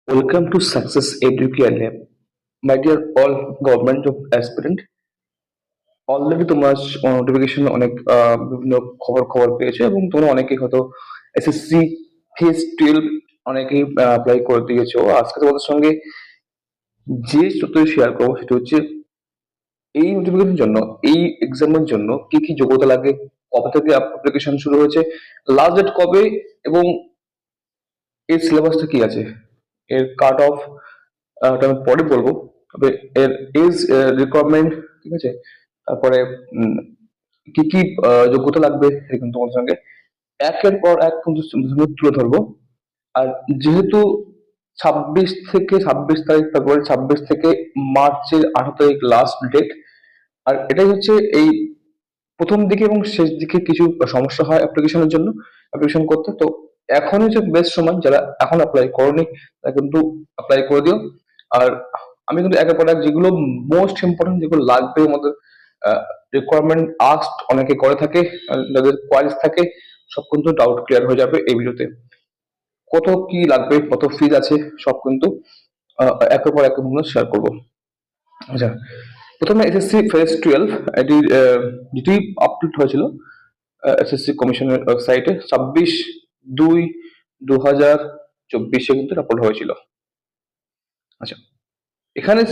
Welcome to Success Educare Lab. My dear all government job aspirant, already তোমরা notification অনেক বিভিন্ন খবর পেয়েছো এবং তোমরা অনেকেই হয়তো এসএসসি ফেজ 12 অনেকেই অ্যাপ্লাই করে দিয়েছো। আজকে তোমাদের সঙ্গে যে তথ্য শেয়ার করবো সেটা হচ্ছে এই নোটিফিকেশনের জন্য, এই এক্সামের জন্য কি কি যোগ্যতা লাগে, কবে থেকে অ্যাপ্লিকেশন শুরু হয়েছে, লাস্ট ডেট কবে এবং এর সিলেবাসটা কি আছে, এর কাট অফ ওটা আমি পরে বলবো। তবে এর এজ রিকোয়ারমেন্ট, ঠিক আছে, তারপরে কি কি যোগ্যতা লাগবে এটা কিন্তু তোমাদের সঙ্গে একের পর এক কিন্তু তুলে ধরবো। আর যেহেতু 26 তারিখ ফেব্রুয়ারি, 26 থেকে মার্চের 18 তারিখ লাস্ট ডেট, আর এটাই হচ্ছে এই প্রথম দিকে এবং শেষ দিকে কিছু সমস্যা হয় অ্যাপ্লিকেশনের জন্য, অ্যাপ্লিকেশন করতে। তো এখনই হচ্ছে বেস্ট সময়, যারা এখন অ্যাপ্লাই করনি তারা কিন্তু অ্যাপ্লাই করে দিও। আর আমি কিন্তু একের পর এক যেগুলো মোস্ট ইম্পর্টেন্ট, যেগুলো লাগবে আমাদের রিকোয়ারমেন্ট আস্কড অনেকে করে থাকে, যাদের কোয়ারিজ থাকে, সব কিন্তু ডাউট ক্লিয়ার হয়ে যাবে এই ভিডিওতে। কত কি লাগবে, কত ফিজ আছে, সব কিন্তু একের পর এক শেয়ার করবো। আচ্ছা, প্রথমে এসএসসি ফেজ 12 এটি যেটি আপলোড হয়েছিল এসএসসি কমিশনের ওয়েবসাইটে 26/2/2024 কিন্তু আপলোড হয়েছিল। আচ্ছা, এখানে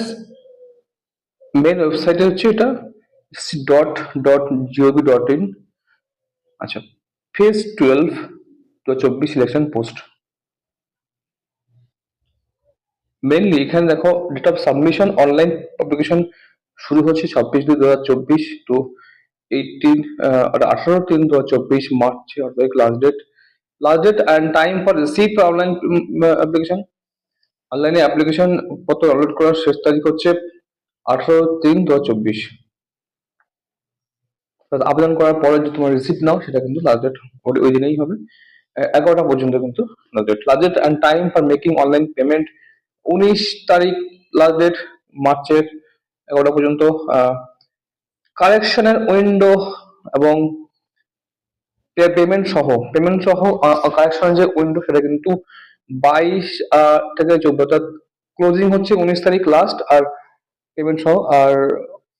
মেন ওয়েবসাইটে হচ্ছে এটা ডট.gov.in। আচ্ছা, ফেজ 12 2024 সিলেকশন পোস্ট। মেনলি এখানে দেখো date of submission, online publication শুরু হচ্ছে 26/2/2024 টু 18/3/2024 মার্চ অর্থাৎ last date and time for receive online application. অনলাইনে অ্যাপ্লিকেশন পত্র ডাউনলোড করার শেষ তারিখ হচ্ছে 18/3/2024। আবেদন করার পরে যদি তোমার রিসিপ্ট নাও, সেটা কিন্তু লাস্ট ডেট ওই দিনেই হবে, 11টা পর্যন্ত কিন্তু last date and time for making online payment 19 তারিখ লাস্ট ডেট মার্চের 11টা পর্যন্ত। কারেকশনের উইন্ডো এবং পেমেন্ট সহ কারেকশনের যে উইন্ডো, সেটা কিন্তু 22 থেকে 24, অর্থাৎ ক্লোজিং হচ্ছে 19 তারিখ লাস্ট, আর পেমেন্ট সহ। আর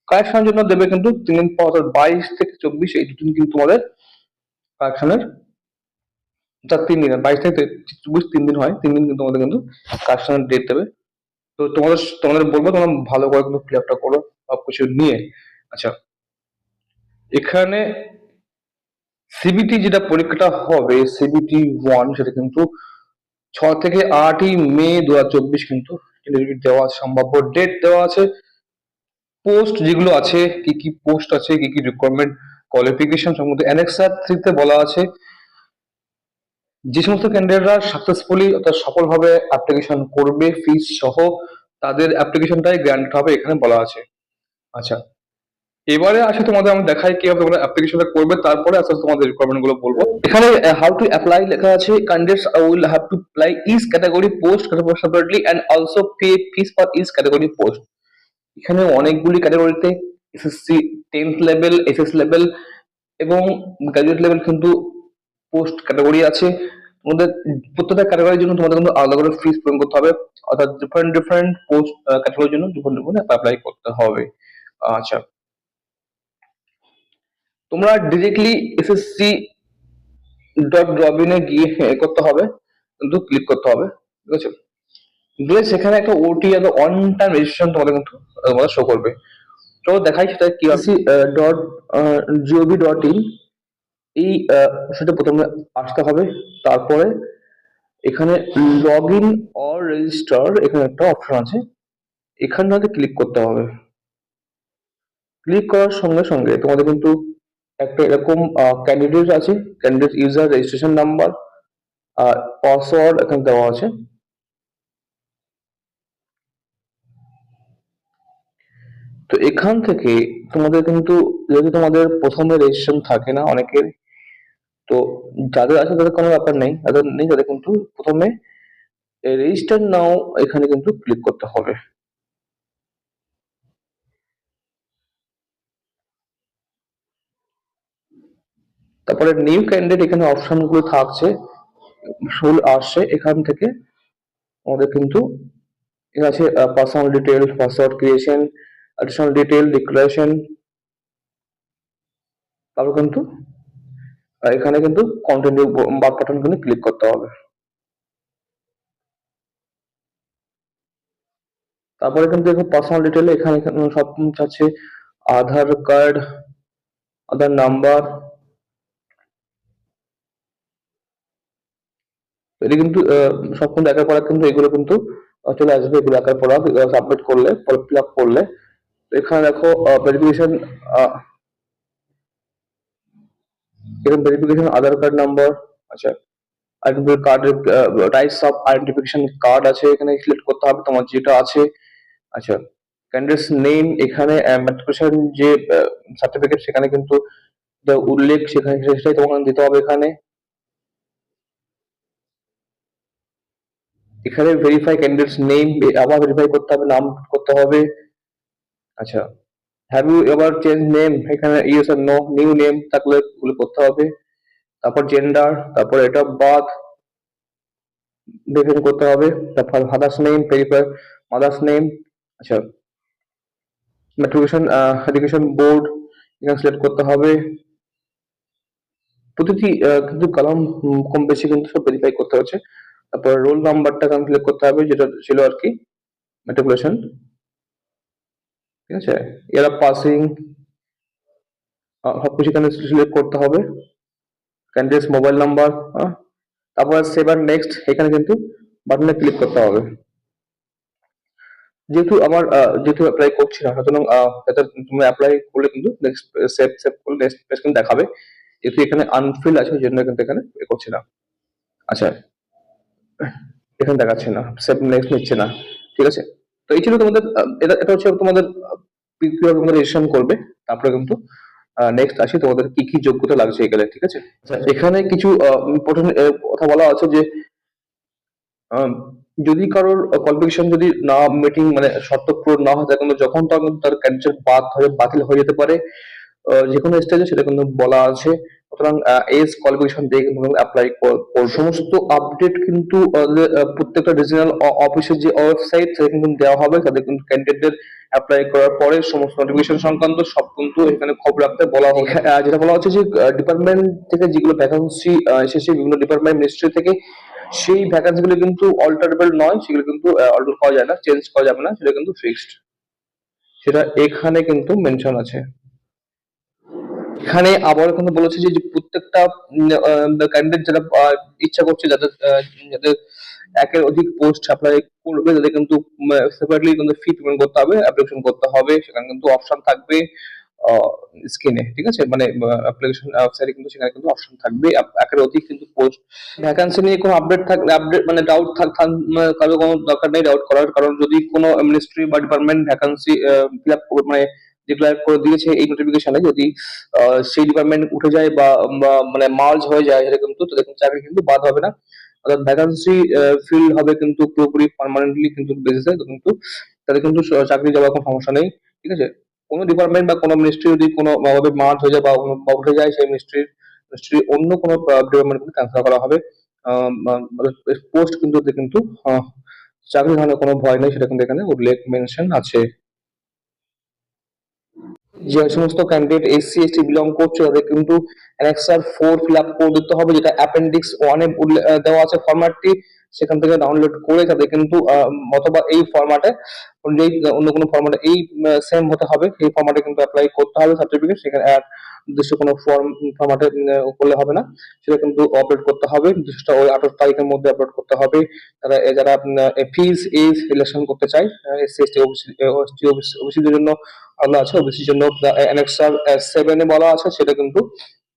কারেকশনের জন্য দেবে কিন্তু 3 দিন পর, অর্থাৎ 22 থেকে 24, এই দুদিন কিন্তু তোমাদের কারেকশনের, 3 দিন, 22 থেকে 24 3 দিন হয়, 3 দিন কিন্তু তোমাদের কিন্তু কারেকশনের ডেট দেবে। তো তোমাদের বলবো তোমরা ভালো করে কিন্তু ক্লিয়ারটা করো সবকিছু নিয়ে। আচ্ছা, এখানে সিবিটি যেটা পরীক্ষাটা হবে, CBT 1, সেটা কিন্তু 6 থেকে 8 মে 2024 কিন্তু দেওয়া আছে, সম্ভাব্য ডেট দেওয়া আছে। পোস্ট যেগুলো আছে, কি কি পোস্ট আছে, কি কি রিকোয়ারমেন্ট, কোয়ালিফিকেশন সম্বন্ধে অ্যানেক্সার 3 তে বলা আছে। যে সমস্ত ক্যান্ডিডেটরা সাকসেসফুলি অর্থাৎ সফলভাবে অ্যাপ্লিকেশন করবে ফিস সহ, তাদের অ্যাপ্লিকেশনটাই গ্র্যান্ট হবে, এখানে বলা আছে। আচ্ছা, এবারে আসে তোমাদের আমি দেখাই কিভাবে তোমরা অ্যাপ্লিকেশনটা করবে, তারপরে আস্তে আস্তে তোমাদের রিকোয়ারমেন্ট গুলো বলবো। এখানে হাউ টু অ্যাপ্লাই লেখা আছে, candidates will have to apply each category post separately and also pay fees for each category post. এখানে অনেকগুলি ক্যাটাগরিতে SSC 10th level, SS level এবং গ্রাজুয়েট লেভেল কিন্তু পোস্ট ক্যাটাগরি আছে। তোমাদের প্রত্যেকটা ক্যাটাগরির জন্য তোমাদের কিন্তু আলাদা করে ফিস পেমেন্ট করতে হবে, অর্থাৎ ডিফারেন্ট পোস্ট ক্যাটাগরির জন্য ডিফারেন্ট অ্যাপ্লাই করতে হবে। আচ্ছা, তোমরা ডিরেক্টলি SSC.gov.in এ গিয়ে করতে হবে, কিন্তু ক্লিক করতে হবে, ঠিক আছে। গেলে সেখানে একটা ওটি এবং অন টাইম রেজিস্ট্রেশন তোমাদের কিন্তু তোমাদের শো করবে। তো দেখাই সেটা কি SSC.gov.in, এই সেটা প্রথমে আসতে হবে। তারপরে এখানে লগ ইন অর রেজিস্টার, এখানে একটা অপশন আছে, এখানটাতে ক্লিক করতে হবে। ক্লিক করার সঙ্গে সঙ্গে তোমাদের কিন্তু একটা এরকম ক্যান্ডিডেট আছে, ক্যান্ডিডেট ইউজার রেজিস্ট্রেশন নাম্বার আর পাসওয়ার্ড এখানে দেওয়া আছে। তো এখান থেকে তোমাদের কিন্তু, যেহেতু তোমাদের প্রথমে রেজিস্ট্রেশন থাকে না অনেকের, তো যাদের আছে তাদের কোনো ব্যাপার নেই, যাদের নেই তাদের কিন্তু প্রথমে রেজিস্টার নাও এখানে কিন্তু ক্লিক করতে হবে। তারপরে নিউ ক্যান্ডিডেট, এখানে অপশন গুলো থাকছে, ফুল আসছে, এখান থেকে আমাদের কিন্তু এখানে আছে personal detail, password creation, additional detail, declaration. তারপর কিন্তু এখানে কিন্তু কন্টিনিউ বাটন কিন্তু ক্লিক করতে হবে। তারপরে কিন্তু দেখো পার্সোনাল ডিটেল এখানে সব চাচ্ছে আধার কার্ড, আধার নাম্বার। এটা কিন্তু সব কিন্তু একের পর এক কিন্তু এগুলো কিন্তু চলে আসবে, এগুলো একের পর এক সাবমিট করলে, ফিল আপ করলে। এখানে দেখো ভেরিফিকেশন, এখানে ভেরিফিকেশন আধার কার্ড নাম্বার। আচ্ছা, আইডেন্টি কার্ডের টাইপস অফ আইডেন্টিফিকেশন কার্ড আছে, এখানে সিলেক্ট করতে হবে তোমার যেটা আছে। আচ্ছা, ক্যান্ডিডেটস নেম, এখানে ম্যাট্রিকুলেশন যে সার্টিফিকেট সেখানে কিন্তু উল্লেখ সেখানে সেটাই তোমাকে দিতে হবে এখানে। এখানে ভেরিফাই ক্যান্ডিডেটস নেম, আবার ভেরিফাই করতে হবে, নাম করতে হবে। আচ্ছা, have you ever change name, এখানে ইয়েস আর নো, নিউ নেম থাকলে ওগুলো করতে হবে। তারপর জেন্ডার, তারপর ডেট অফ বার্থ ডিফাইন করতে হবে। তারপর father's name, verify mother's name. আচ্ছা, মেট্রিকুলেশন এডুকেশন বোর্ড এখানে সিলেক্ট করতে হবে। প্রতিটি কিন্তু কলাম কম বেশি কিন্তু সব ভেরিফাই করতে হচ্ছে। তারপর রোল নাম্বারটা এখানে সিলেক্ট করতে হবে যেটা ছিল আর কি মেট্রিকুলেশন। ঠিক আছে, ইয়ার অফ পাসিং সবকিছু এখানে সিলেক্ট করতে হবে। ক্যান্ডিডেটস মোবাইল নাম্বার, তারপর সেভ আর নেক্সট এখানে কিন্তু বাটনে ক্লিক করতে হবে। যেহেতু আমার যেহেতু অ্যাপ্লাই করছি না, সুতরাং এটা তুমি অ্যাপ্লাই করলে কিন্তু নেক্সট সেভ সেভ করলে নেক্সট পেজ কিন্তু দেখাবে। যেহেতু এখানে আনফিল আছে ওই জন্য কিন্তু এখানে করছি না। আচ্ছা, এখানে দেখাচ্ছে না, সেভ নেক্সট নিচ্ছে না। ঠিক আছে, তো এই ছিল তোমাদের এটা এটা হচ্ছে তোমাদের কিভাবে তোমরা রেজিস্ট্রেশন করবে। তারপরে কিন্তু নেক্সট আসি তোমাদের কি কি যোগ্যতা লাগছে এখানে। ঠিক আছে, আচ্ছা, এখানে কিছু ইম্পর্টেন্ট কথা বলা আছে যে আম, যদি কারোর কোয়ালিফিকেশন যদি না মিটিং মানে শর্ত পূরণ না হয় তখন যখন তখন তার ক্যান্ডিডেট বাতিল হয়ে যেতে পারে যে কোনো স্টেজে, সেটা কিন্তু বলা আছে। সুতরাং এজ কোয়ালিফিকেশন দিয়ে কিন্তু অ্যাপ্লাই সমস্ত আপডেট কিন্তু প্রত্যেকটা রিজিনাল অফিসের যে ওয়েবসাইট সেটা কিন্তু দেওয়া হবে, তাদের কিন্তু ক্যান্ডিডেটদের অ্যাপ্লাই করার পরে সমস্ত নোটিফিকেশন সংক্রান্ত সব কিন্তু এখানে খবর রাখতে বলা হবে। যেটা বলা হচ্ছে যে ডিপার্টমেন্ট থেকে যেগুলো ভ্যাকান্সি এসেছে বিভিন্ন ডিপার্টমেন্ট মিনিস্ট্রি থেকে, সেই ভ্যাকান্সি গুলো কিন্তু অল্টারেবল নয়, সেগুলো কিন্তু অল্টার করা যায় না, চেঞ্জ করা যাবে না, সেটা কিন্তু ফিক্সড, সেটা এখানে কিন্তু মেনশন আছে। এখানে আবার কিন্তু বলেছে যে প্রত্যেকটা ক্যান্ডিডেট যারা ইচ্ছা করছে, যাদের যাদের একের অধিক পোস্ট অ্যাপ্লাই করবে, তাদের কিন্তু সেপারেটলি কিন্তু ফি পেমেন্ট করতে হবে, অ্যাপ্লিকেশন করতে হবে। সেখানে কিন্তু অপশন থাকবে স্ক্রিনে। ঠিক আছে, মানে অ্যাপ্লিকেশন ওয়েবসাইটে কিন্তু সেখানে কিন্তু অপশন থাকবে একের অধিক কিন্তু পোস্ট। ভ্যাকান্সি নিয়ে কোনো আপডেট থাকলে আপডেট মানে ডাউট কারো কোনো দরকার নেই ডাউট করার, কারণ যদি কোনো মিনিস্ট্রি বা ডিপার্টমেন্ট ভ্যাকান্সি ফিল আপ মানে ডিক্লেয়ার করে দিয়েছে এই নোটিফিকেশনে, যদি সেই ডিপার্টমেন্ট উঠে যায় বা মানে মার্জ হয়ে যায়, সেটা কিন্তু তাদের চাকরি কিন্তু বাদ হবে না। অর্থাৎ ভ্যাকান্সি ফিল হবে কিন্তু পুরোপুরি পার্মানেন্টলি কিন্তু বেসিসে, কিন্তু তাদের কিন্তু চাকরি যাওয়ার কোনো সমস্যা নেই। ঠিক আছে, কোনো ডিপার্টমেন্ট বা কোনো মিনিস্ট্রি যদি কোনো ভাবে মার্জ হয়ে যায় বা উঠে যায়, সেই মিনিস্ট্রি অন্য কোনো ডিপার্টমেন্ট কিন্তু ট্রান্সফার করা হবে। পোস্ট কিন্তু কিন্তু চাকরি হারানোর কোনো ভয় নেই, সেটা কিন্তু এখানে উল্লেখ মেনশন আছে। যে সমস্ত ক্যান্ডিডেট এসসি এসটি বিলং করছে তাদের কিন্তু অ্যানেক্সার 4 ফিল আপ করে দিতে হবে, যেটা অ্যাপেন্ডিক্স 1 এ দেওয়া আছে ফরম্যাটটি। সেখান থেকে ডাউনলোড করে তাদের কিন্তু অথবা এই ফরম্যাটে অনুযায়ী অন্য কোনো ফরম্যাটে এই সেম হতে হবে, এই ফরম্যাটে কিন্তু অ্যাপ্লাই করতে হবে সার্টিফিকেট। সেখানে নির্দিষ্ট কোনো ফরম্যাটে করলে হবে না, সেটা কিন্তু আপলোড করতে হবে নির্দিষ্ট ওই 28 তারিখের মধ্যে আপলোড করতে হবে। যারা ফিজ এজ রিলেশন করতে চায়, এসসি এসটি ওবিসিদের জন্য আলাদা আছে, ওবিসির জন্য অ্যানেক্সার 7 এ বলা আছে, সেটা কিন্তু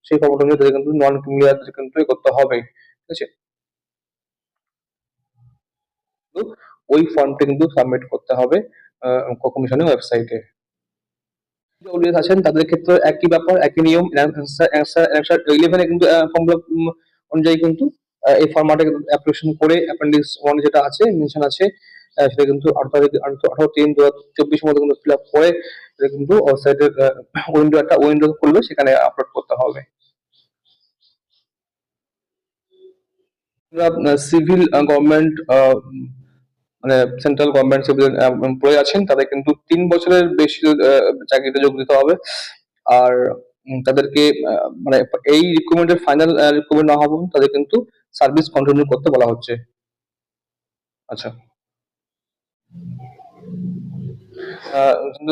সেই ফর্মটা অনুযায়ী তাদের কিন্তু নন ক্রিমিনালদের কিন্তু করতে হবে। ঠিক আছে, তো ওই ফর্মটা কিন্তু সাবমিট করতে হবে কমিশনের ওয়েবসাইটে। অডিয়েন্স আছেন তাদের ক্ষেত্রে একই ব্যাপার, একই নিয়ম। অ্যান্সার 11 এ কিন্তু ফর্ম অনুযায়ী কিন্তু এই ফরম্যাটে অ্যাপ্লিকেশন করে অ্যাপেন্ডিক্স 1 যেটা আছে মেনশন আছে, সেটা কিন্তু 18/3/2024 মধ্যে কিন্তু ফিল আপ করে সেটা কিন্তু ওয়েবসাইটের উইন্ডো খুলবে, সেখানে আপলোড করতে হবে। সিভিল গভর্নমেন্ট মানে সেন্ট্রাল গভর্নমেন্ট সিভিলিয়ান এমপ্লয়ি আছেন তাদের কিন্তু 3 বছরের বেশি চাকরিতে যোগ দিতে হবে। আর তাদেরকে মানে এই রিক্রুটমেন্টের ফাইনাল রিক্রুটমেন্ট না হওয়া পর্যন্ত তাদের কিন্তু সার্ভিস কন্টিনিউ করতে বলা হচ্ছে। আচ্ছা,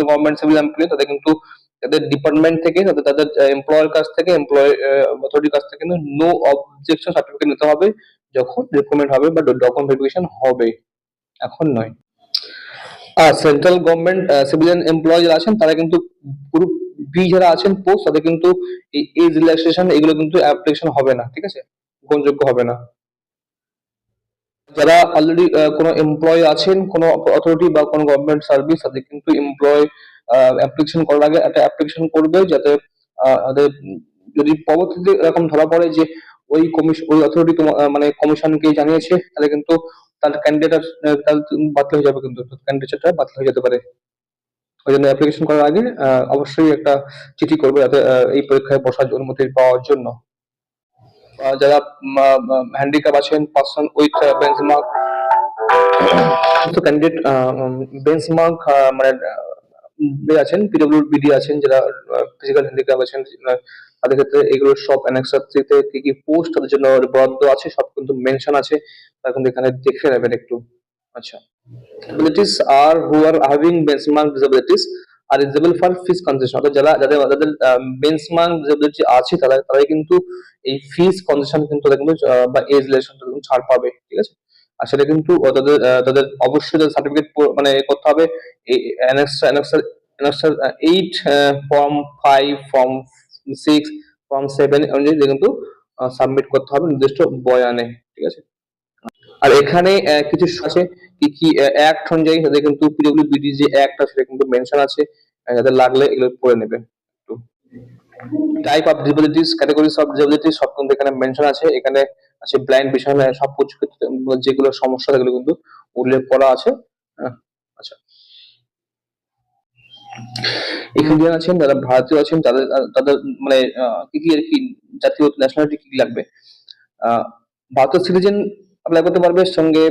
গভর্নমেন্ট সিভিল এমপ্লয়ি তাদের কিন্তু তাদের ডিপার্টমেন্ট থেকে তাদের তাদের এমপ্লয়ের কাছ থেকে এমপ্লয় অথরিটির কাছ থেকে কিন্তু নো অবজেকশন সার্টিফিকেট নিতে হবে যখন রিক্রুটমেন্ট হবে বা ডকুমেন্ট ভেরিফিকেশন হবে, এখন নয়। আর সেন্ট্রাল গভর্নমেন্ট সিভিলিয়ান এমপ্লয়ি যারা আছেন তারা কিন্তু গ্রুপ বি যারা আছেন পোস্ট তাদের কিন্তু এই এজ রিল্যাক্সেশন এগুলো কিন্তু অ্যাপ্লিকেশন হবে না, ঠিক আছে, গ্রহণযোগ্য হবে না। যারা অলরেডি কোনো এমপ্লয় আছেন কোনো অথরিটি বা কোনো গভর্নমেন্ট সার্ভিস তাদের কিন্তু এমপ্লয় অ্যাপ্লিকেশন করার আগে একটা অ্যাপ্লিকেশন করবে যাতে তাদের যদি পরবর্তীতে এরকম ধরা পড়ে যে ওই কমিশন ওই অথরিটি মানে কমিশনকে জানিয়েছে তাহলে কিন্তু তার ক্যান্ডিডেট তার বাতিল হয়ে যাবে, কিন্তু ক্যান্ডিডেটটা বাতিল হয়ে যেতে পারে। ওই জন্য অ্যাপ্লিকেশন করার আগে অবশ্যই একটা চিঠি করবে যাতে এই পরীক্ষায় বসার অনুমতি পাওয়ার জন্য। যারা হ্যান্ডিক্যাপ আছেন পার্সন উইথ বেঞ্চমার্ক তো ক্যান্ডিডেট বেঞ্চমার্ক মানে আছেন পিডব্লিউবিডি আছেন যারা ফিজিক্যাল হ্যান্ডিক্যাপ আছেন তাদের ক্ষেত্রে এগুলো সব অ্যানেক্সার থ্রিতে কি কি পোস্ট তাদের জন্য বরাদ্দ আছে সব কিন্তু মেনশন আছে, তা কিন্তু এখানে দেখে নেবেন একটু। আচ্ছা, disabilities are who are having benchmark disabilities are eligible for fees concession, অর্থাৎ যারা যাদের যাদের বেঞ্চমার্ক ডিসেবিলিটি আছে তারা তারাই কিন্তু এই ফিস কনসেশন কিন্তু তারা কিন্তু বা এজ রিলেশন ছাড় পাবে, ঠিক আছে। আর সেটা কিন্তু তাদের তাদের অবশ্যই তাদের সার্টিফিকেট মানে করতে হবে এই অ্যানেক্সার 8 ফর্ম 5 ফর্ম 6 ফর্ম 7 অনুযায়ী কিন্তু সাবমিট করতে হবে নির্দিষ্ট বয়ানে, ঠিক আছে। আর এখানে কিছু আছে কি কি অ্যাক্ট অনুযায়ী তাদের কিন্তু পিডব্লিউবিডি যে অ্যাক্ট আছে সেটা কিন্তু মেনশন আছে, যাদের লাগলে এগুলো পড়ে নেবে একটু। Type of disabilities categories of disability সব কিন্তু এখানে মেনশন আছে, এখানে আছে ব্লাইন্ড বিষয় সব কিছু যেগুলো সমস্যা সেগুলো কিন্তু উল্লেখ করা আছে। আচ্ছা, এখানে যারা আছেন যারা ভারতীয় আছেন তাদের তাদের মানে কি কি আর কি জাতীয় ন্যাশনালিটি কি কি লাগবে, ভারতীয় সিটিজেন অ্যাপ্লাই করতে পারবে, সঙ্গে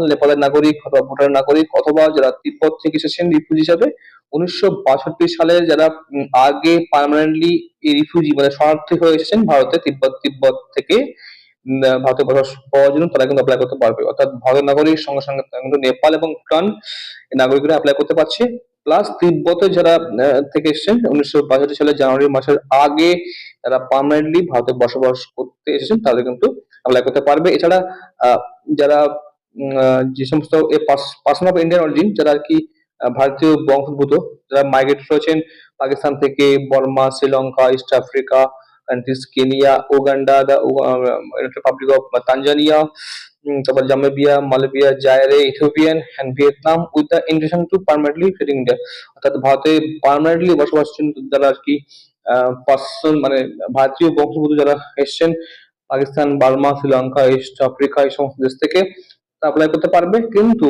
নেপালের নাগরিক অথবা ভুটানের নাগরিক অথবা যারা তিব্বত থেকে এসেছেন রিফিউজি হিসাবে 1962 সালের যারা আগে পার্মানেন্টলি রিফিউজি মানে শরণার্থী হয়ে এসেছেন ভারতে তিব্বত থেকে ভারতে বসবাস পাওয়ার জন্য তারা কিন্তু অ্যাপ্লাই করতে পারবে, অর্থাৎ ভারতের নাগরিক সঙ্গে সঙ্গে কিন্তু নেপাল এবং ভুটান নাগরিকরা অ্যাপ্লাই করতে পারছে। প্লাস তিব্বতে যারা থেকে এসেছেন 1962 সালের জানুয়ারি মাসের আগে যারা পার্মানেন্টলি ভারতে বসবাস করতে এসেছেন তাদের কিন্তু অ্যাপ্লাই করতে পারবে। এছাড়া যারা যে সমস্ত পার্সন অফ ইন্ডিয়ান অরিজিন যারা আর কি ভারতীয় বংশোদ্ভূত যারা মাইগ্রেট হয়েছেন পাকিস্তান থেকে Burma Sri Lanka East Africa countries Kenya Uganda Republic of Tanzania তারপর Zambia Malaysia Zaire Ethiopian and Vietnam with the intention to permanently set in India, অর্থাৎ ভারতে পার্মানেন্টলি বসবাস যারা আর কি পার্সন মানে ভারতীয় বংশোদ্ভূত যারা এসছেন Pakistan Burma Sri Lanka East Africa এই সমস্ত দেশ থেকে অ্যাপ্লাই করতে পারবে। কিন্তু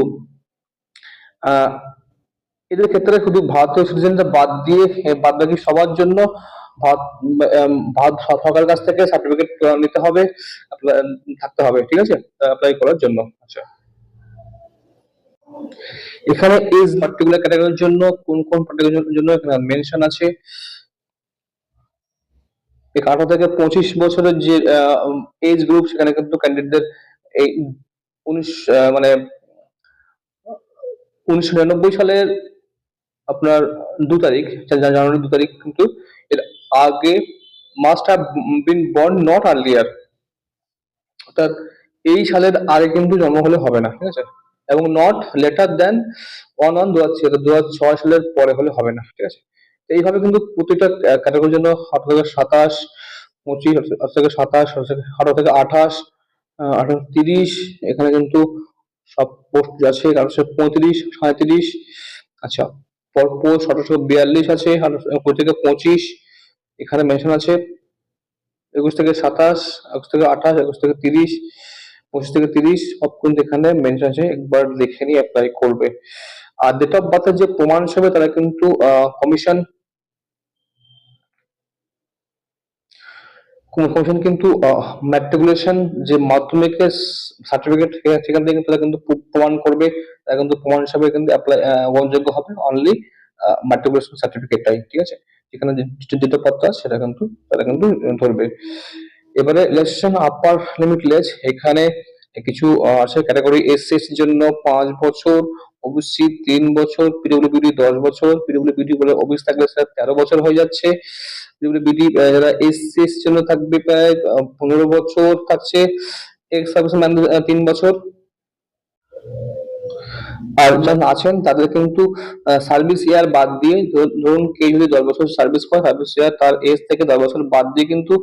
আহ এদের ক্ষেত্রে শুধু ভারতীয় সিটিজেনরা বাদ দিয়ে বাদ বাকি সবার জন্য ভারত ভারত সরকারের কাছ থেকে সার্টিফিকেট নিতে হবে, থাকতে হবে, ঠিক আছে, অ্যাপ্লাই করার জন্য। আচ্ছা, এখানে এজ পার্টিকুলার ক্যাটাগরির জন্য কোন কোন পার্টিকুলার জন্য এখানে মেনশন আছে। 18 থেকে 25 বছরের যে এজ গ্রুপ সেখানে কিন্তু ক্যান্ডিডেটদের এই 19 মানে 1999 সালের আপনার 2 তারিখ জানুয়ারি 2 তারিখ কিন্তু এর আগে must have been born not earlier, অর্থাৎ এই সালের আগে কিন্তু জন্ম হলে হবে না, ঠিক আছে, এবং নট লেটার দেন 1/1/2006 সালের পরে হলে হবে না, ঠিক আছে। এইভাবে কিন্তু প্রতিটা ক্যাটাগরির জন্য 18 থেকে 27 25 18 থেকে 27 18 থেকে 28 18 30 এখানে কিন্তু সব পোস্ট আছে, 35 37। আচ্ছা, পোস্ট 1842 আছে 20 থেকে 25 এখানে মেনশন আছে, 21 থেকে 27 21 থেকে 28 21 থেকে 30 25 থেকে 30 সব কিন্তু এখানে মেনশন আছে, একবার দেখে নিয়ে অ্যাপ্লাই করবে। আর ডেট অফ বার্থের যে প্রমাণ হিসেবে তারা কিন্তু কোশ্চেন কিন্তু ম্যাট্রিকুলেশন যে মাধ্যমিকের সার্টিফিকেট সেখান থেকে কিন্তু তারা কিন্তু প্রমাণ করবে, তারা কিন্তু প্রমাণ হিসাবে কিন্তু অ্যাপ্লাই গ্রহণযোগ্য হবে অনলি ম্যাট্রিকুলেশন সার্টিফিকেটটাই, ঠিক আছে। যেখানে যেটা পত্র আছে সেটা কিন্তু তারা কিন্তু ধরবে। এবারে রিল্যাক্সেশন আপার লিমিট লেজ, এখানে কিছু আছে ক্যাটাগরি এসসি এর জন্য 5 বছর, ওবিসি 3 বছর, পিডব্লিউবিডি 10 বছর, পিডব্লিউবিডি বলে ওবিসি থাকলে স্যার 13 বছর হয়ে যাচ্ছে। পিডব্লিউবিডি যারা এসসি এর জন্য থাকবে প্রায় 15 বছর থাকছে, এক্স সার্ভিসম্যান 3 বছর। আর যারা আছেন তাদের কিন্তু সার্ভিস ইয়ার বাদ দিয়ে, ধরুন কেউ যদি 10 বছর সার্ভিস করে, সার্ভিস ইয়ার তার এজ থেকে 10 বছর বাদ দিয়ে কিন্তু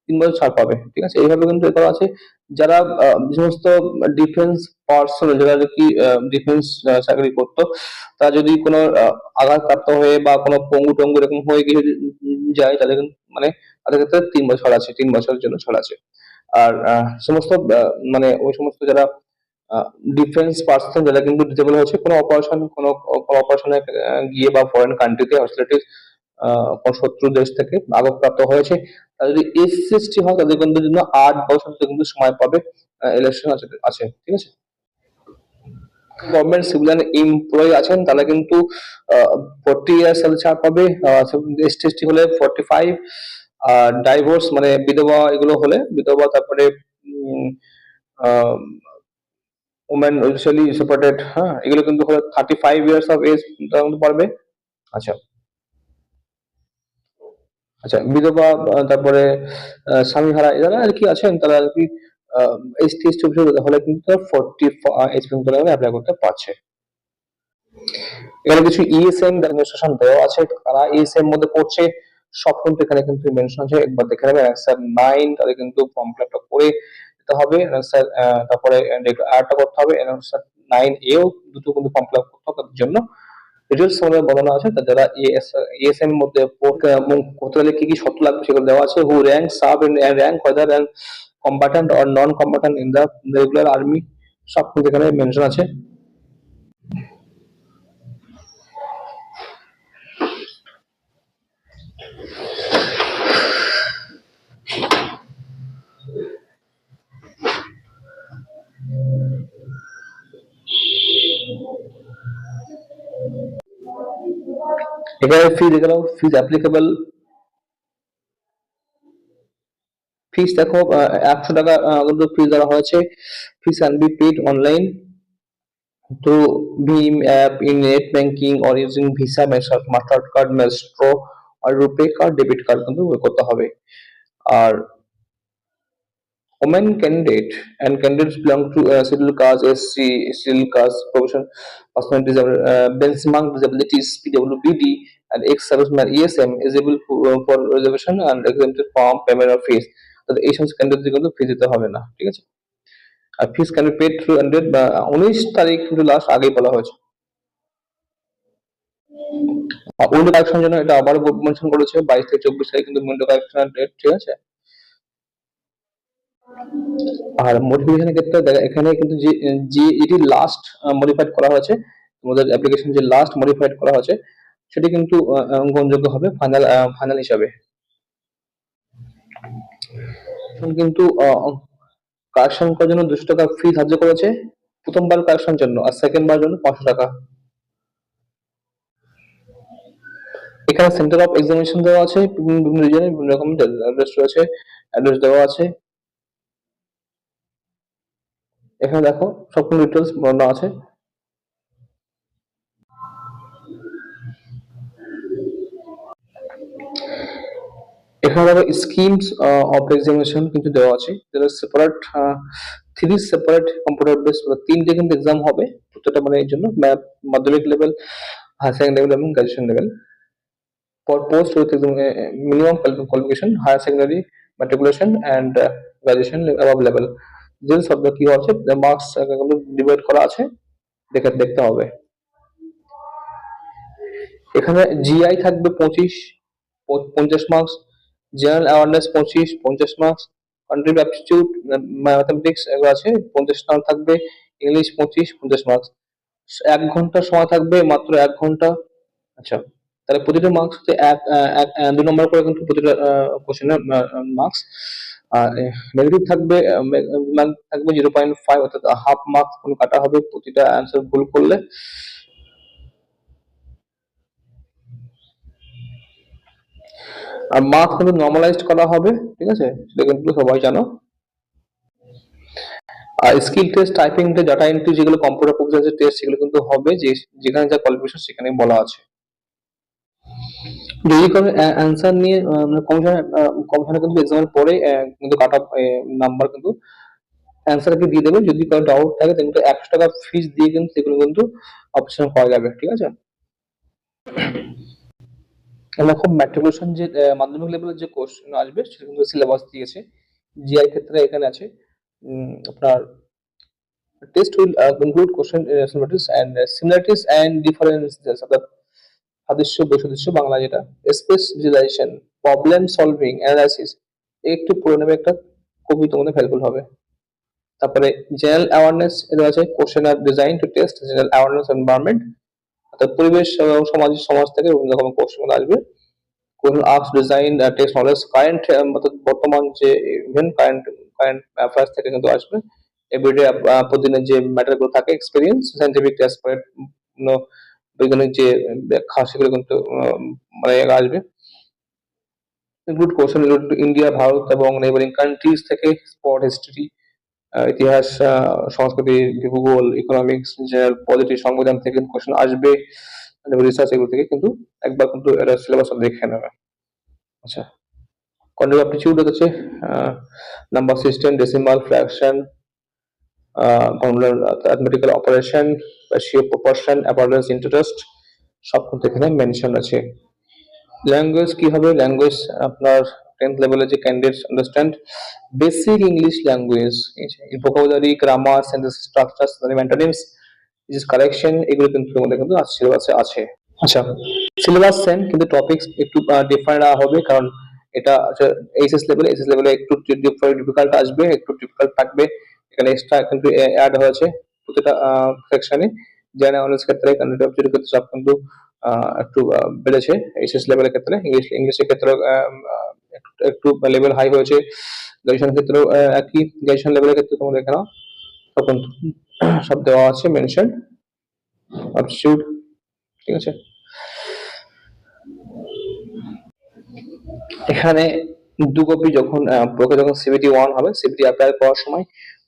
3 বছর ছাড় পাবে, ঠিক আছে। এইভাবে কিন্তু করা আছে। যারা যে সমস্ত ডিফেন্স পার্সোনাল, যারা আর কি ডিফেন্স চাকরি করতো, তারা যদি কোনো আঘাতপ্রাপ্ত হয়ে বা কোনো পঙ্গু টঙ্গু এরকম হয়ে গিয়ে যদি যায়, তাদের কিন্তু মানে তাদের ক্ষেত্রে 3 বছর আছে, 3 বছরের জন্য ছাড় আছে। আর সমস্ত মানে ওই সমস্ত যারা ডিফেন্স পার্সন, যারা কিন্তু ডিসেবল হচ্ছে কোনো অপারেশন, কোনো অপারেশনে গিয়ে বা ফরেন কান্ট্রিতে হসপিটালিটিস কোনো শত্রু দেশ থেকে আঘাতপ্রাপ্ত হয়েছে, তারা যদি এসসি এসটি হয় তাদের কিন্তু জন্য 8 বছর কিন্তু সময় পাবে, ইলেকশন আছে আছে, ঠিক আছে। গভর্নমেন্ট সিভিলিয়ান এমপ্লয়ি আছেন তারা কিন্তু 40 ইয়ার্স সাথে ছাড় পাবে, এসটি এসটি হলে 45, আর ডাইভোর্স মানে বিধবা এগুলো হলে বিধবা, তারপরে ওমেন ইউজুয়ালি সেপারেটেড, হ্যাঁ, এগুলো কিন্তু হলো 35 ইয়ার্স অফ এজ তারা কিন্তু পারবে। আচ্ছা, আচ্ছা, বিধবা তারপরে স্বামী হারা এরা আর কি আছেন, তারা আর কি এসটি এসটি হলে কিন্তু 40 এজ পর্যন্ত অ্যাপ্লাই করতে পারছে। এখানে কিছু ইএসএম ডেমনস্ট্রেশন দেওয়া আছে, তারা ইএসএম মধ্যে পড়ছে সব কিন্তু এখানে কিন্তু মেনশন আছে, একবার দেখে নেবেন। অ্যান্সার 9 তাদের কিন্তু ফর্ম ফিল আপটা করে দিতে হবে। অ্যান্সার তারপরে আরেকটা করতে হবে, অ্যান্সার 9 এও দুটো কিন্তু ফর্ম ফিল আপ করতে হবে তাদের জন্য। ডিটেলস আমাদের বলানো আছে, যারা এএসএম এর মধ্যে করতে গেলে কি কি শর্ত লাগবে সেগুলো দেওয়া আছে। Who rank sub rank whether an combatant or non combatant in the regular army, সব কিন্তু এখানে মেনশন আছে। এখানে ফি দেখে নাও, ফিজ অ্যাপ্লিকেবল ফিস দেখো 100 টাকা কিন্তু ফিস দেওয়া হয়েছে। Fees can be paid online through Bhim app, in net banking, or using Visa, Mastercard, Maestro, or RuPay card, debit card কিন্তু করতে হবে। আর women candidate and candidates belong to scheduled caste, SC, scheduled caste, profession, personal benchmark disabilities, PWBD, and ex-serviceman ESM is able for reservation and exempted from payment of fees. তো এই সমস্ত candidate কিন্তু ফি দিতে হবে না, ঠিক আছে। আর ফিস ক্যান বি পেড থ্রু 19 তারিখ কিন্তু লাস্ট আগেই বলা হয়েছে। উইন্ডো কারেকশনের জন্য এটা আবার মেনশন করেছে 22 থেকে 24 তারিখ কিন্তু উইন্ডো কারেকশনের ডেট, ঠিক আছে। আর মডিফিকেশনের ক্ষেত্রে এখানে কিন্তু যে যে এটি লাস্ট মডিফাইড করা হয়েছে, তোমাদের অ্যাপ্লিকেশন যে লাস্ট মডিফাইড করা হয়েছে সেটি কিন্তু গ্রহণযোগ্য হবে ফাইনাল ফাইনাল হিসাবে। কিন্তু কারেকশন করার জন্য 200 টাকা ফি ধার্য করেছে প্রথমবার কারেকশনের জন্য, আর সেকেন্ড বার জন্য 500 টাকা। এখানে সেন্টার অফ এক্সামিনেশন দেওয়া আছে, বিভিন্ন রিজনে বিভিন্ন রকম অ্যাড্রেস রয়েছে, অ্যাড্রেস দেওয়া আছে। এখানে দেখো সবগুলো ডিটেলস বর্ণনা আছে। এখানে দেখো স্কিমস অফ এক্সামিনেশন কিন্তু দেওয়া আছে, যেটা সেপারেট 3 সেপারেট কম্পিউটার বেস, তিনটে কিন্তু এক্সাম হবে প্রত্যেকটা, মানে এর জন্য মাধ্যমিক লেভেল, হায়ার সেকেন্ডারি লেভেল এবং graduation level. For post with minimum qualification, higher secondary matriculation and graduation above level, যে শব্দ কি আছে মার্কস ডিভাইড করা আছে, দেখতে হবে। এখানে জিআই থাকবে 50 marks, general awareness 50 marks, contribute aptitude mathematics এগুলো আছে 50 মার্কস থাকবে, ইংলিশ 50 মার্কস। 1 ঘন্টা সময় থাকবে, মাত্র 1 ঘন্টা। আচ্ছা, তাহলে প্রতিটা মার্কস হচ্ছে 2 নম্বর করে কিন্তু প্রতিটা কোশ্চেনের মার্কস। আর নেগেটিভ থাকবে, mark থাকবে 0.5, অর্থাৎ হাফ মার্কস কাটা হবে প্রতিটা অ্যান্সার ভুল করলে। আর মার্কস কিন্তু নর্মালাইজড করা হবে, ঠিক আছে, সেটা কিন্তু সবাই জানো। আর skill test, typing test, data entry, যেগুলো কম্পিউটার প্রফিসিয়েন্সি টেস্ট, সেগুলো কিন্তু হবে, যে যেখানে যা কোয়ালিফিকেশন সেখানে বলা আছে। যদি কোনো অ্যান্সার নিয়ে মানে কমিশনে কিন্তু এক্সামের পরে কিন্তু কাট অফ নাম্বার কিন্তু অ্যান্সারকে দিয়ে দেবে। যদি কারো ডাউট থাকে তাহলে কিন্তু 100 টাকা ফিস দিয়ে কিন্তু সেগুলো কিন্তু অপশন পাওয়া যাবে, ঠিক আছে। দেখো ম্যাট্রিকুলেশন যে মাধ্যমিক লেভেলের যে কোশ্চেন আসবে সেটা কিন্তু সিলেবাস দিয়েছে। জিআই ক্ষেত্রে এখানে আছে আপনার test will include question similarities and differences, অর্থাৎ সাদৃশ্য বৈসাদৃশ্য বাংলা যেটা, স্পেশালাইজেশন, প্রবলেম সলভিং, অ্যানালাইসিস, একটু পড়ে নেবে, একটা খুবই তোমাদের হেল্পফুল হবে। তারপরে জেনারেল অ্যাওয়ারনেস এটা আছে, question are design to test general awareness environment, অর্থাৎ পরিবেশ এবং সমাজ থেকে বিভিন্ন রকম কোশ্চেন আসবে। Question arcs design test knowledge, current অর্থাৎ বর্তমান যে ইভেন্ট, কারেন্ট অ্যাফেয়ার্স থেকে কিন্তু আসবে। এভরিডে প্রতিদিনের যে ম্যাটার গুলো থাকে, এক্সপেরিয়েন্স, সাইন্টিফিক টেস্ট, বৈজ্ঞানিক যে ব্যাখ্যা, সেগুলো কিন্তু মানে আসবে। Include question related to India, Bharat এবং নেইবারিং কান্ট্রিজ থেকে, স্পট হিস্ট্রি, ইতিহাস, সংস্কৃতি, ভূগোল, ইকোনমিক্স, জেনারেল পলিটি, সংবিধান থেকে কোশ্চেন আসবে, রিসার্চ, এগুলো থেকে কিন্তু একবার কিন্তু এটা সিলেবাস দেখে নেবে। আচ্ছা, কন্টিনিউ অ্যাপটিটিউড হচ্ছে number system, decimal, fraction, arithmetical operation, ratio, proportion, averages, interest, সব কিন্তু এখানে মেনশন আছে। ল্যাঙ্গুয়েজ কি হবে? ল্যাঙ্গুয়েজ আপনার 10th লেভেলে যে candidates understand basic English language, vocabulary, grammar, sentence structures, antonyms, correction, এগুলো কিন্তু তোমাদের কিন্তু সিলেবাসে আছে। আচ্ছা, সিলেবাস সেম, কিন্তু টপিকস একটু ডিফারেন্ট হবে, কারণ এটা এইচএস লেভেলে একটু ডিফিকাল্ট আসবে, একটু ডিফিকাল্ট থাকবে। এখানে এক্সট্রা কিন্তু অ্যাড হয়েছে প্রতিটা সেকশনে। জেনারেল নলেজ ক্ষেত্রে, কন্টেন্ট অবজেক্টিভ ক্ষেত্রে সব কিন্তু একটু বেড়েছে। এইচএস লেভেলের ক্ষেত্রে ইংলিশের ক্ষেত্রে একটু লেভেল হাই হয়েছে। গ্রাজুয়েশন ক্ষেত্রেও একই, গ্রাজুয়েশন লেভেলের ক্ষেত্রে তোমাদের এখানে তখন সব দেওয়া আছে মেনশন, অ্যাপটিটিউড, ঠিক আছে। এখানে 2 কপি যখন সিবিটি 1 হবে, সিবিটি অ্যাপ্লাই করার সময়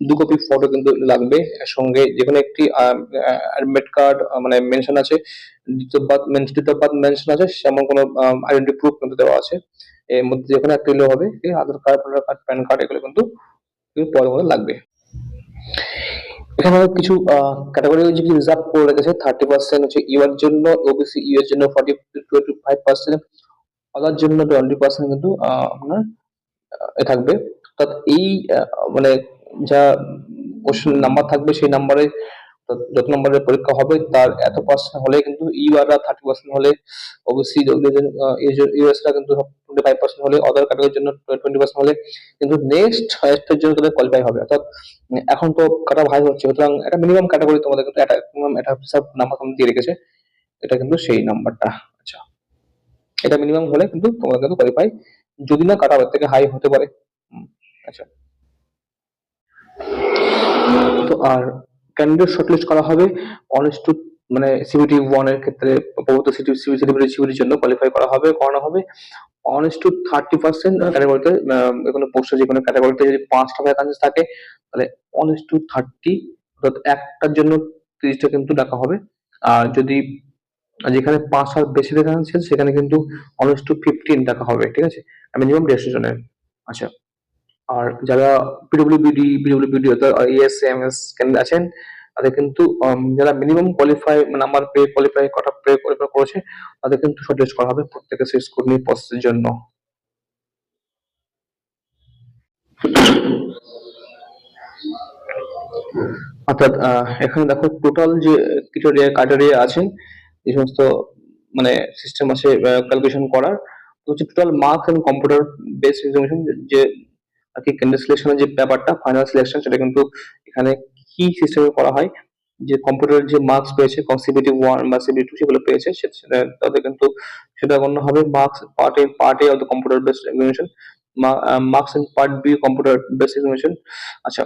2 কপি ফটো কিন্তু লাগবে সঙ্গে, যেখানে একটি অ্যাডমিট কার্ড মানে মেনশন আছে, ডেট অফ বার্থ মেনশন আছে, সেমন কোনো আইডেন্টি প্রুফ কিন্তু দেওয়া আছে। এর মধ্যে যে কোনো একটা হলেও হবে, Aadhaar card, voter card, PAN card, এগুলো কিন্তু পরের মধ্যে লাগবে। এখানে কিছু ক্যাটাগরি যে রিজার্ভ করে রেখেছে, 30% হচ্ছে ইউ এর জন্য, ওবিসি ইউ এর জন্য 45%, আদার জন্য 20% কিন্তু আপনার থাকবে। অর্থাৎ এই মানে যা কোশ্চেন নাম্বার থাকবে সেই নাম্বারে যত নম্বরের পরীক্ষা হবে তার এত পার্সেন্ট হলে কিন্তু ইউআররা 30% হলে, ওবিসি ইউএসরা কিন্তু 25% হলে, আদার ক্যাটাগরির জন্য 20% হলে কিন্তু নেক্সট হাইয়েস্টের জন্য তাদের কোয়ালিফাই হবে। অর্থাৎ এখন তো কাটা ভাই হচ্ছে, সুতরাং একটা মিনিমাম ক্যাটাগরি তোমাদের কিন্তু একটা মিনিমাম একটা হিসাব নাম্বার দিয়ে রেখেছে, এটা কিন্তু সেই নাম্বারটা। আচ্ছা, এটা মিনিমাম হলে কিন্তু তোমরা কিন্তু কোয়ালিফাই, যদি না কাটা থেকে হাই হতে পারে। আচ্ছা, তো আর ক্যান্ডিডেট শর্টলিস্ট করা হবে অনেস্ট মানে সিবিটি 1 এর ক্ষেত্রে, প্রভূত সিবিটির জন্য কোয়ালিফাই করানো হবে অনেস্ট টু 30% ক্যাটাগরিতে। কোনো পোস্টে যে কোনো ক্যাটাগরিতে যদি 5টা ভ্যাকান্সি থাকে তাহলে অনেস্ট টু 30, অর্থাৎ একটার জন্য 30টা কিন্তু ডাকা হবে। আর যদি যেখানে 5 আর বেশি ভ্যাকান্সি আছে সেখানে কিন্তু অনেস্ট টু 15 ডাকা হবে, ঠিক আছে, মিনিমাম 150 জনের। আচ্ছা, আর যারা পিডব্লিউবিডি অর্থাৎ ইএসএমএস ক্যান্ডিডেট আছেন, তাদের কিন্তু যারা মিনিমাম কোয়ালিফাই নাম্বার পেয়ে কোয়ালিফাই কাট অফ পেয়ে কোয়ালিফাই করেছে, তাদের কিন্তু শর্টলিস্ট করা হবে প্রত্যেকের সেই স্ক্রুটিনি প্রসেসের জন্য। অর্থাৎ এখানে দেখো টোটাল যে ক্রাইটেরিয়া আছে, এই সমস্ত মানে সিস্টেম আছে ক্যালকুলেশন করার, তো হচ্ছে total marks and computer base examination, যে আর কি ক্যান্ডিডেট সিলেকশনের যে ব্যাপারটা, ফাইনাল সিলেকশন, সেটা কিন্তু এখানে কি সিস্টেমে করা হয়, যে কম্পিউটারের যে মার্কস পেয়েছে সিবিটি 1 বা সিবিটি 2 সেগুলো পেয়েছে তাদের কিন্তু সেটা গণ্য হবে marks part A of the computer based examination, marks in part B computer based examination. আচ্ছা,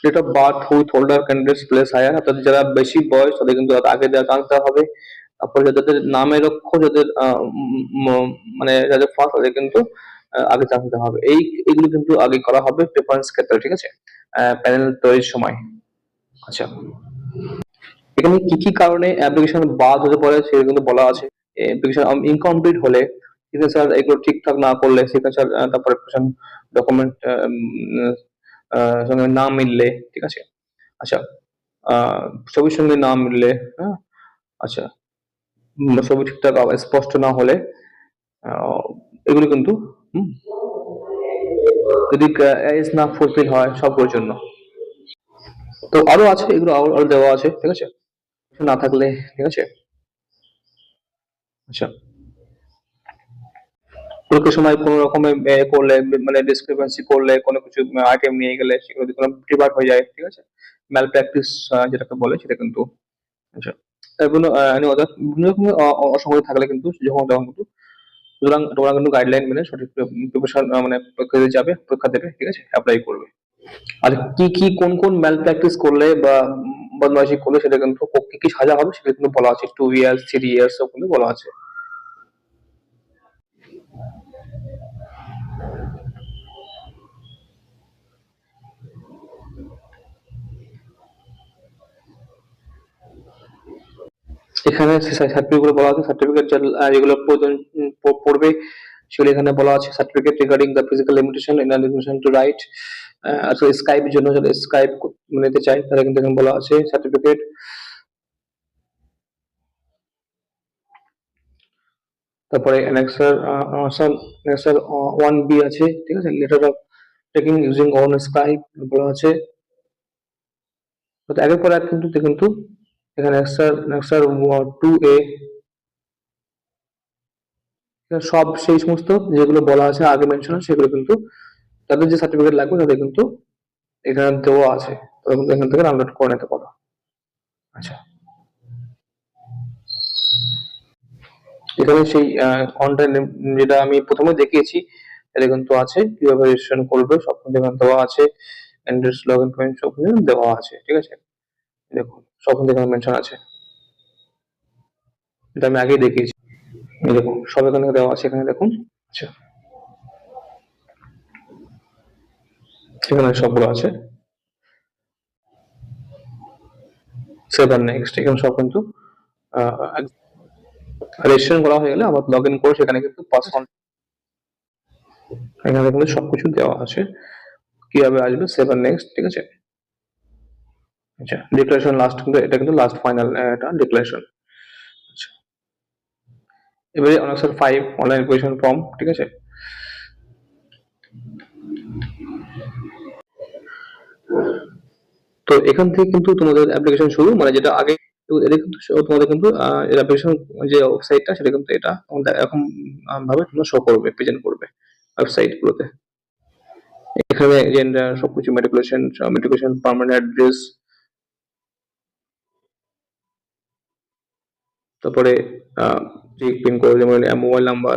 date of birth with holder candidates place higher, অর্থাৎ যারা বেশি বয়স তাদের কিন্তু আগে দেওয়া আনতে হবে। তারপরে যাদের নামের অক্ষর যাদের মানে যাদের ফার্স্ট তাদের কিন্তু আগে জানতে হবে। এইগুলো কিন্তু আগে করা হবে প্রেফারেন্স ক্ষেত্রে, ঠিক আছে, প্যানেল তৈরির সময়। আচ্ছা, এখানে কি কি কারণে অ্যাপ্লিকেশন বাদ হতে পারে সেটা কিন্তু বলা আছে। অ্যাপ্লিকেশন ইনকমপ্লিট হলে, সিগনেচার এগুলো ঠিকঠাক না করলে, সিগনেচার তারপরে ডকুমেন্ট সঙ্গে না মিললে, ঠিক আছে। আচ্ছা, ছবির সঙ্গে না মিললে, হ্যাঁ, আচ্ছা, ছবি ঠিকঠাক স্পষ্ট না হলে, আহ, এগুলো কিন্তু হুম, যদি এজ না ফুলফিল হয় সবগুলোর জন্য। তো আরো আছে, এগুলো আরো দেওয়া আছে, ঠিক আছে, না থাকলে, ঠিক আছে। আচ্ছা, পরীক্ষার সময় কোনো রকমের করলে, মানে ডিসক্রিপেন্সি করলে, কোনো কিছু আইটেম নিয়ে গেলে সেগুলো যদি কোনো ডিবাগ হয়ে যায়, ঠিক আছে, ম্যাল প্র্যাকটিস যেটাকে বলে সেটা কিন্তু। আচ্ছা, বিভিন্ন বিভিন্ন রকমের অসঙ্গতি থাকলে কিন্তু যখন তখন কিন্তু, সুতরাং তোমরা কিন্তু গাইডলাইন মেনে সঠিক প্রিপারেশন মানে পরীক্ষা দিতে যাবে, পরীক্ষা দেবে, ঠিক আছে, অ্যাপ্লাই করবে। আর কি কি কোন কোন ম্যাল প্র্যাকটিস করলে বা বদমাইশি করলে সেটা কিন্তু কি কি সাজা হবে সেটা কিন্তু বলা আছে, 2 ইয়ার্স 3 ইয়ার্স সব কিন্তু বলা আছে। এখানে সার্টিফিকেট গুলো বলা আছে, সার্টিফিকেট যেগুলো প্রয়োজন পড়বে সেগুলো এখানে বলা আছে। Certificate regarding the physical limitation in limitation to write, আসলে স্কাইপের জন্য যারা স্কাইপ নিতে চায় তারা কিন্তু এখানে বলা আছে সার্টিফিকেট। তারপরে অ্যানেক্সার অ্যানেক্সার 1B আছে, ঠিক আছে, letter of taking using on Skype বলা আছে। তো একের পর এক কিন্তু কিন্তু এখানে অ্যানেক্সার 2A, সব সেই সমস্ত যেগুলো বলা আছে আগে মেনশন সেগুলো কিন্তু তাদের যে সার্টিফিকেট লাগবে তাদের কিন্তু এখানে দেওয়া আছে, তোমরা কিন্তু এখান থেকে ডাউনলোড করে নিতে পারো। আচ্ছা, এখানে সেই অনলাইন যেটা আমি প্রথমে দেখিয়েছি এটা কিন্তু আছে, কিভাবে রেজিস্ট্রেশন করবে সব কিন্তু এখানে দেওয়া আছে, অ্যান্ড্রয়েড লগ ইন পয়েন্ট সব কিছু দেওয়া আছে, ঠিক আছে। দেখুন সব কিন্তু এখানে মেনশন আছে, এটা আমি আগেই দেখিয়েছি। এই দেখুন সব এখানে দেওয়া আছে, এখানে দেখুন। আচ্ছা, এখানে সবগুলো আছে। সেভ নেক্সট, এখানে সব কিন্তু রেজিস্ট্রেশন করা হয়ে গেলে আবার লগ ইন করে সেখানে কিন্তু পাসওয়ার্ড এখানে কিন্তু সবকিছু দেওয়া আছে, কিভাবে আসবে সেভ নেক্সট, ঠিক আছে। আচ্ছা, ডিক্লারেশন লাস্ট, কিন্তু এটা কিন্তু লাস্ট ফাইনাল এটা ডিক্লারেশন। আচ্ছা, এবারে অনার্সার 5 অনলাইন পজিশন ফর্ম, ঠিক আছে। তো এখান থেকে কিন্তু তোমাদের অ্যাপ্লিকেশন শুরু, মানে যেটা আগে এটা কিন্তু তোমাদের কিন্তু অ্যাপ্লিকেশন যে ওয়েবসাইটটা সেটা কিন্তু এটা তোমাদের এরকম ভাবে তোমরা শো করবে, প্রেজেন্ট করবে ওয়েবসাইট গুলোতে। এখানে জেন্ডার সবকিছু, মেট্রিকুলেশন পার্মানেন্ট অ্যাড্রেস, তারপরে পিনকোড যেমন মোবাইল নাম্বার,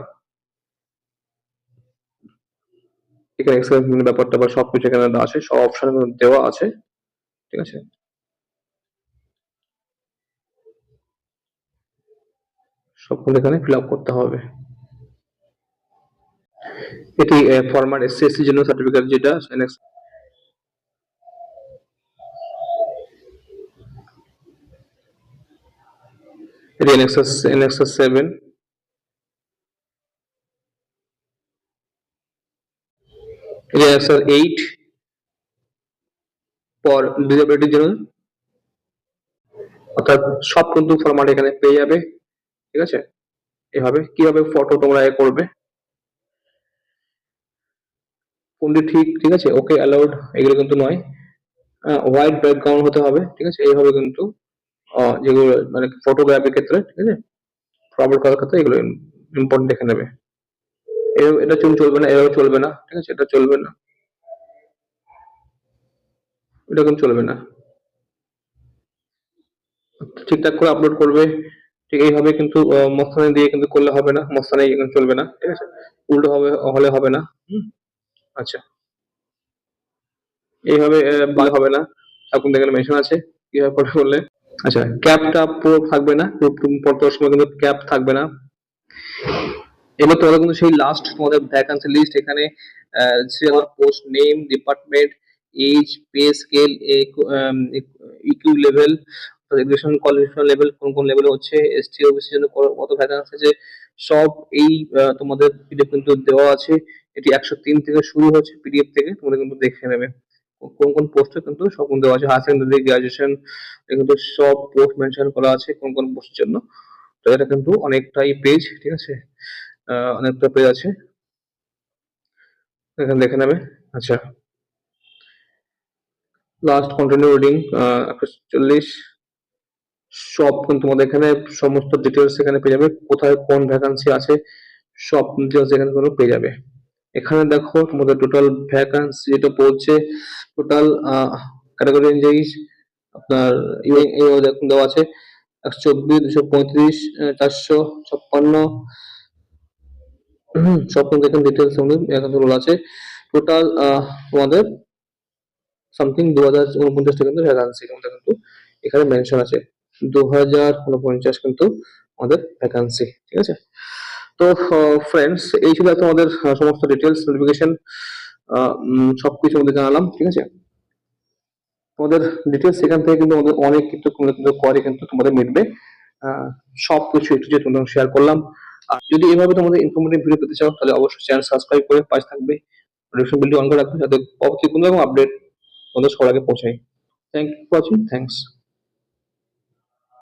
এখানে এক্সপেরিয়েন্স ব্যাপারটা বা সবকিছু এখানে আছে, সব অপশন দেওয়া আছে, ঠিক আছে। সবগুলো এখানে ফিল আপ করতে হবে। এটি ফরম্যাট এসসি জন্য সার্টিফিকেট যেটা এটি এনএক্সাস 7, এটি এনএক্সাস 8 ফর ডিসেবিলিটির জন্য, অর্থাৎ সব কিন্তু ফরম্যাট এখানে পেয়ে যাবে, ঠিক আছে। এভাবে কিভাবে ফটো তোমরা করবে, কোনটি ঠিক, ঠিক আছে, ওকে অ্যালাউড এগুলো কিন্তু নয়, হোয়াইট ব্যাকগ্রাউন্ড হতে হবে, ঠিক আছে। এইভাবে কিন্তু যেগুলো মানে ফটোগ্রাফির ক্ষেত্রে, ঠিক আছে, ফরওয়ার্ড করার ক্ষেত্রে এগুলো ইম্পর্টেন্ট দেখে নেবে। এটা চলবে না, এভাবে চলবে না, ঠিক আছে, এটা চলবে না। এটা কিন্তু চলবে না, ঠিকঠাক করে আপলোড করবে। ঠিক এইভাবে কিন্তু মস্তানি দিয়ে কিন্তু করলে হবে না, মস্তানি কিন্তু চলবে না, ঠিক আছে? উল্টো হবে হলে হবে না। হুম, আচ্ছা, এইভাবে বাই হবে না। এখন দেখেন মেনশন আছে কিভাবে করে করলে। আচ্ছা, ক্যাপটা পুরো থাকবে না, পড়তে সময় কিন্তু ক্যাপ থাকবে না। এবার তোমাদের কিন্তু সেই লাস্ট তোমাদের ভ্যাকান্সি লিস্ট এখানে serial post name, department, age, pay scale, EQ level, education qualification level কোন কোন লেভেলে হচ্ছে, এসটি ওবিসির জন্য কত ভ্যাকান্সি আছে, সব এই তোমাদের পিডিএফ কিন্তু দেওয়া আছে। এটি 103 থেকে শুরু হচ্ছে পিডিএফ থেকে, তোমরা কিন্তু দেখে নেবে কোন কোন পোস্টে কিন্তু সব কিন্তু দেওয়া আছে। হায়ার সেকেন্ডারি, গ্রাজুয়েশন, কিন্তু সব পোস্ট মেনশন করা আছে কোন কোন পোস্টের জন্য। তো এটা কিন্তু অনেকটাই পেজ, ঠিক আছে? অনেকটা পেজ আছে, এখানে দেখে নেবে। আচ্ছা, লাস্ট কন্টিনিউ রিডিং 140, সব কিন্তু তোমাদের এখানে সমস্ত ডিটেলস এখানে পেয়ে যাবে, কোথায় কোন ভ্যাকান্সি আছে সব ডিটেলস এখানে তোমরা পেয়ে যাবে। এখানে দেখো তোমাদের টোটাল ভ্যাকান্সি যেটা বলছে, টোটাল ক্যাটাগরি অনুযায়ী আপনার দেখুন দেওয়া আছে 124, 235, 456, সব কিন্তু এখানে ডিটেলস এখানে বলা আছে। টোটাল তোমাদের সামথিং 2049টা কিন্তু ভ্যাকান্সি কিন্তু এখানে মেনশন আছে, 2049 কিন্তু আমাদের ভ্যাকান্সি, ঠিক আছে? তো ফ্রেন্ডস, এই ছিল তোমাদের সমস্ত ডিটেলস নোটিফিকেশন, সবকিছু আমাদের জানালাম, ঠিক আছে? তোমাদের ডিটেলস এখান থেকে কিন্তু আমাদের অনেক কিছু তোমরা কিন্তু করে কিন্তু তোমাদের মিটবে। আহ, সবকিছু একটু যে তোমাদের শেয়ার করলাম। আর যদি এভাবে তোমাদের ইনফরমেটিভ ভিডিও পেতে চাও তাহলে অবশ্যই চ্যানেল সাবস্ক্রাইব করে পাশে থাকবে, নোটিফিকেশন বেলটি অন করে রাখবে যাতে পরবর্তী কোনো রকম আপডেট তোমাদের সবার আগে পৌঁছায়। Thank you for watching, thanks.